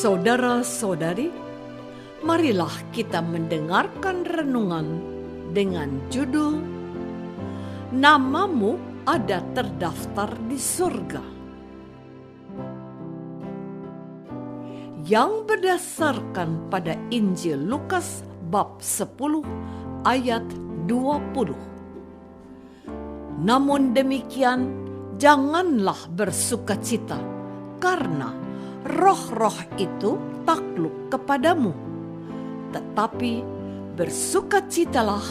Saudara-saudari, marilah kita mendengarkan renungan dengan judul Namamu ada terdaftar di surga, yang berdasarkan pada Injil Lukas bab 10 ayat 20. Namun demikian, janganlah bersukacita karena roh-roh itu takluk kepadamu, tetapi bersukacitalah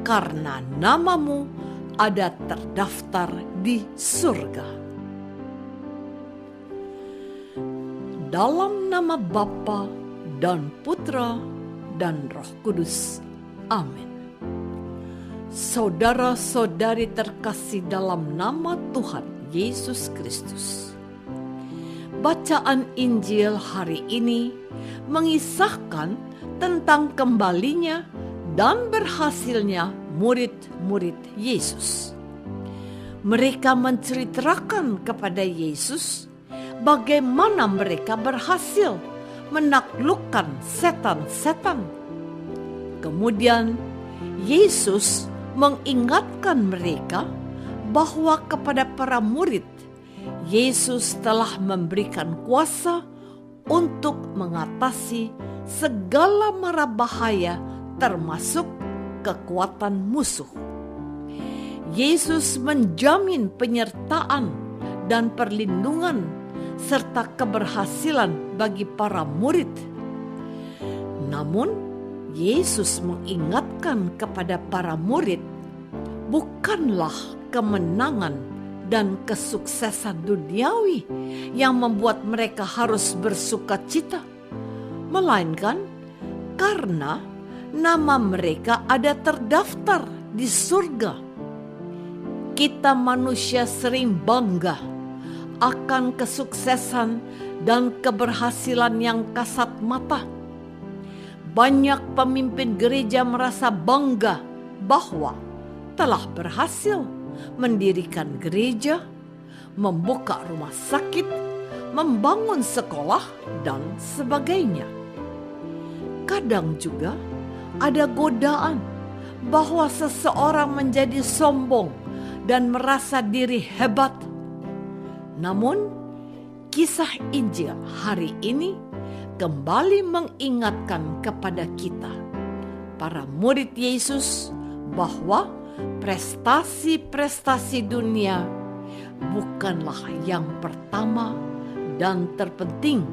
karena namamu ada terdaftar di surga. Dalam nama Bapa dan Putra dan Roh Kudus. Amin. Saudara-saudari terkasih dalam nama Tuhan Yesus Kristus. Bacaan Injil hari ini mengisahkan tentang kembalinya dan berhasilnya murid-murid Yesus. Mereka menceritakan kepada Yesus bagaimana mereka berhasil menaklukkan setan-setan. Kemudian Yesus mengingatkan mereka bahwa kepada para murid, Yesus telah memberikan kuasa untuk mengatasi segala mara bahaya termasuk kekuatan musuh. Yesus menjamin penyertaan dan perlindungan serta keberhasilan bagi para murid. Namun, Yesus mengingatkan kepada para murid, bukanlah kemenangan dan kesuksesan duniawi yang membuat mereka harus bersukacita, melainkan karena nama mereka ada terdaftar di surga. Kita manusia sering bangga akan kesuksesan dan keberhasilan yang kasat mata. Banyak pemimpin gereja merasa bangga bahwa telah berhasil mendirikan gereja, membuka rumah sakit, membangun sekolah, dan sebagainya. Kadang juga ada godaan bahwa seseorang menjadi sombong dan merasa diri hebat. Namun, kisah Injil hari ini kembali mengingatkan kepada kita, para murid Yesus, bahwa prestasi-prestasi dunia bukanlah yang pertama dan terpenting,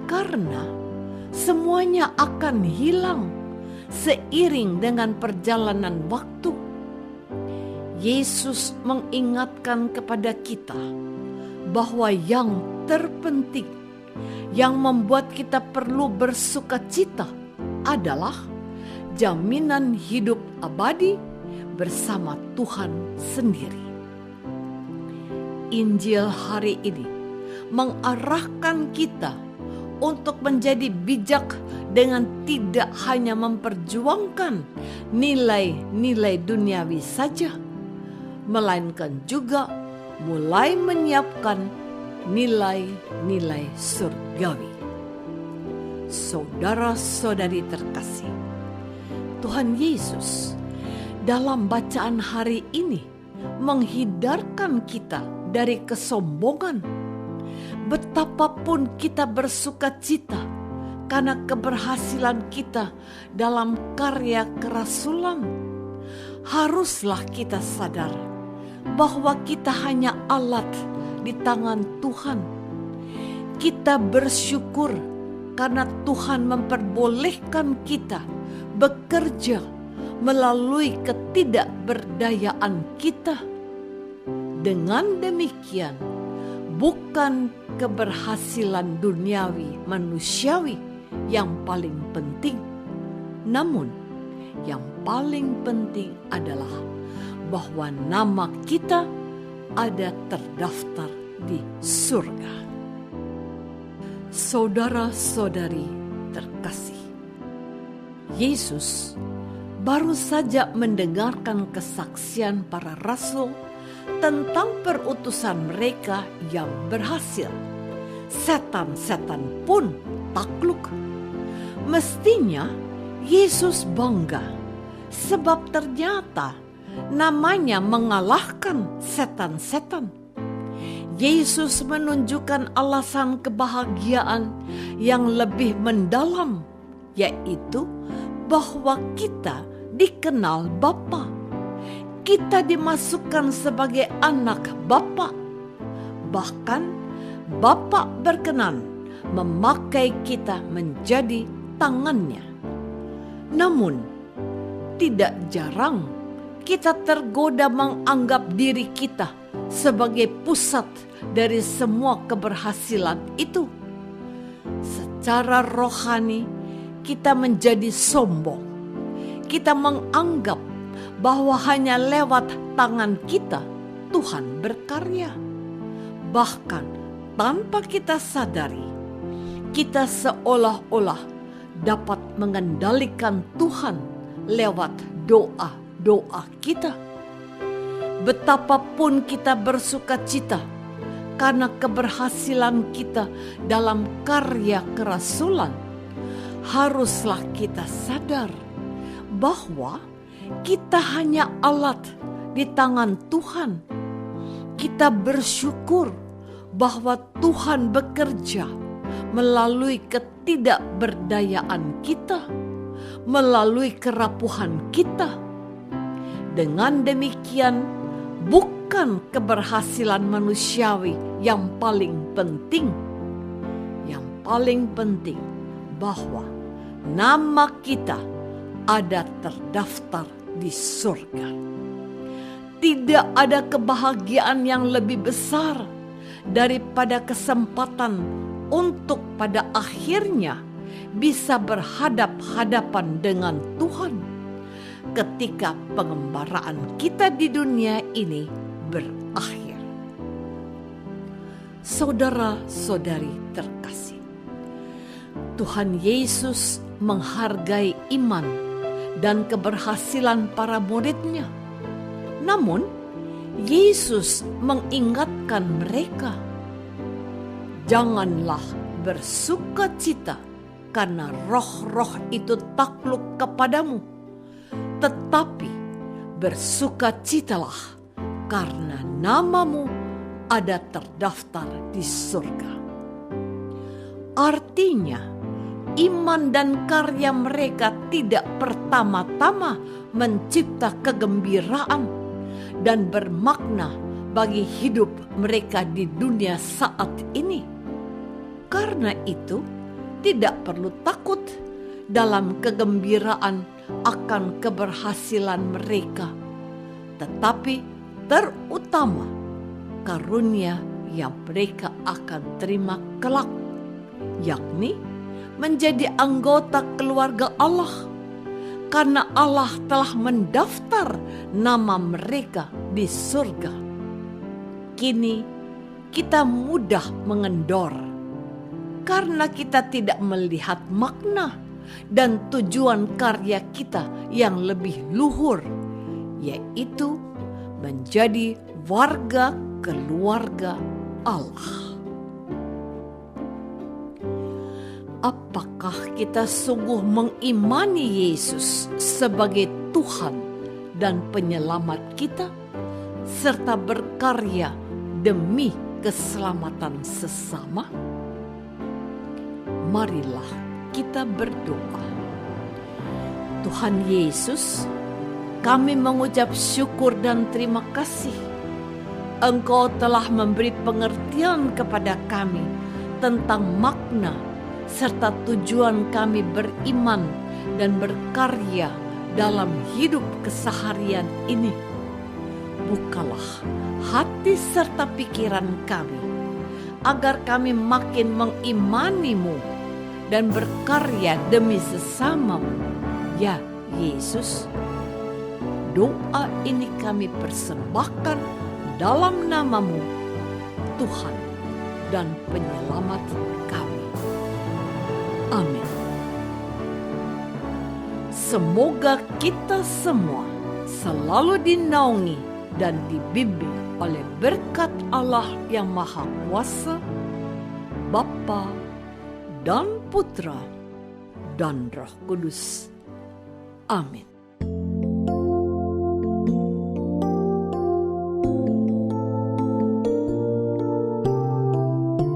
karena semuanya akan hilang seiring dengan perjalanan waktu. Yesus mengingatkan kepada kita bahwa yang terpenting, yang membuat kita perlu bersukacita adalah jaminan hidup abadi bersama Tuhan sendiri. Injil hari ini mengarahkan kita untuk menjadi bijak dengan tidak hanya memperjuangkan nilai-nilai duniawi saja, melainkan juga mulai menyiapkan nilai-nilai surgawi. Saudara-saudari terkasih, Tuhan Yesus dalam bacaan hari ini menghindarkan kita dari kesombongan. Betapapun kita bersukacita karena keberhasilan kita dalam karya kerasulan, haruslah kita sadar bahwa kita hanya alat di tangan Tuhan. Kita bersyukur karena Tuhan memperbolehkan kita bekerja melalui ketidakberdayaan kita. Dengan demikian, bukan keberhasilan duniawi manusiawi yang paling penting, namun yang paling penting adalah bahwa nama kita ada terdaftar di surga. Saudara-saudari terkasih, Yesus baru saja mendengarkan kesaksian para rasul tentang perutusan mereka yang berhasil. Setan-setan pun takluk. Mestinya Yesus bangga sebab ternyata namanya mengalahkan setan-setan. Yesus menunjukkan alasan kebahagiaan yang lebih mendalam, yaitu bahwa kita dikenal Bapa. Kita dimasukkan sebagai anak Bapa. Bahkan Bapa berkenan memakai kita menjadi tangannya. Namun, tidak jarang kita tergoda menganggap diri kita sebagai pusat dari semua keberhasilan itu. Secara rohani, kita menjadi sombong. Kita menganggap bahwa hanya lewat tangan kita Tuhan berkarya. Bahkan tanpa kita sadari, kita seolah-olah dapat mengendalikan Tuhan lewat doa-doa kita. Betapapun kita bersukacita karena keberhasilan kita dalam karya kerasulan, haruslah kita sadar bahwa kita hanya alat di tangan Tuhan. Kita bersyukur bahwa Tuhan bekerja melalui ketidakberdayaan kita, melalui kerapuhan kita. Dengan demikian, bukan keberhasilan manusiawi yang paling penting. Yang paling penting bahwa nama kita ada terdaftar di surga. Tidak ada kebahagiaan yang lebih besar daripada kesempatan untuk pada akhirnya bisa berhadap-hadapan dengan Tuhan ketika pengembaraan kita di dunia ini berakhir. Saudara-saudari terkasih, Tuhan Yesus menghargai iman dan keberhasilan para murid-Nya. Namun, Yesus mengingatkan mereka, janganlah bersukacita karena roh-roh itu takluk kepadamu, tetapi bersukacitalah karena namamu ada terdaftar di surga. Artinya, iman dan karya mereka tidak pertama-tama mencipta kegembiraan dan bermakna bagi hidup mereka di dunia saat ini. Karena itu, tidak perlu takut dalam kegembiraan akan keberhasilan mereka, tetapi terutama karunia yang mereka akan terima kelak, yakni menjadi anggota keluarga Allah, karena Allah telah mendaftar nama mereka di surga. Kini kita mudah mengendor karena kita tidak melihat makna dan tujuan karya kita yang lebih luhur, yaitu menjadi warga keluarga Allah. Apakah kita sungguh mengimani Yesus sebagai Tuhan dan penyelamat kita, serta berkarya demi keselamatan sesama? Marilah kita berdoa. Tuhan Yesus, kami mengucap syukur dan terima kasih. Engkau telah memberi pengertian kepada kami tentang makna serta tujuan kami beriman dan berkarya dalam hidup keseharian ini. Bukalah hati serta pikiran kami, agar kami makin mengimani-Mu dan berkarya demi sesamamu. Ya Yesus, doa ini kami persembahkan dalam nama-Mu, Tuhan dan Penyelamat kami. Amin. Semoga kita semua selalu dinaungi dan dibimbing oleh berkat Allah yang Maha Kuasa, Bapa dan Putra, dan Roh Kudus. Amin.